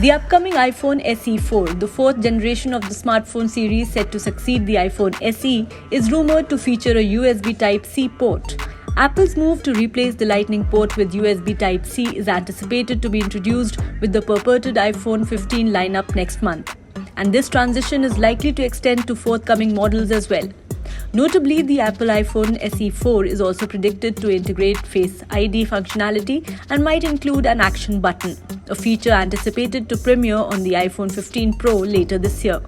The upcoming iPhone SE 4, the fourth generation of the smartphone series set to succeed the iPhone SE, is rumored to feature a USB Type-C port. Apple's move to replace the Lightning port with USB Type-C is anticipated to be introduced with the purported iPhone 15 lineup next month. And this transition is likely to extend to forthcoming models as well. Notably, the Apple iPhone SE 4 is also predicted to integrate Face ID functionality and might include an action button, a feature anticipated to premiere on the iPhone 15 Pro later this year.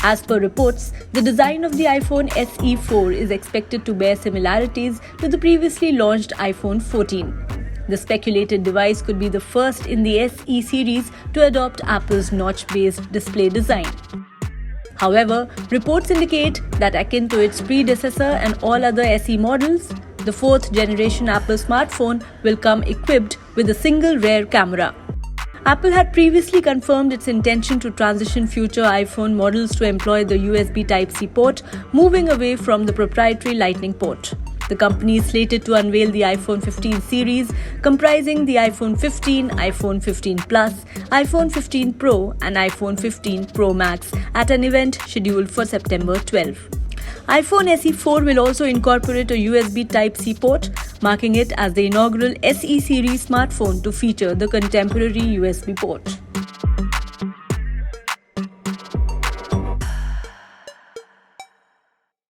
As per reports, the design of the iPhone SE 4 is expected to bear similarities to the previously launched iPhone 14. The speculated device could be the first in the SE series to adopt Apple's notch-based display design. However, reports indicate that akin to its predecessor and all other SE models, the fourth generation Apple smartphone will come equipped with a single rear camera. Apple had previously confirmed its intention to transition future iPhone models to employ the USB Type-C port, moving away from the proprietary Lightning port. The company is slated to unveil the iPhone 15 series, comprising the iPhone 15, iPhone 15 Plus, iPhone 15 Pro, and iPhone 15 Pro Max at an event scheduled for September 12. iPhone SE 4 will also incorporate a USB Type-C port, marking it as the inaugural SE series smartphone to feature the contemporary USB port.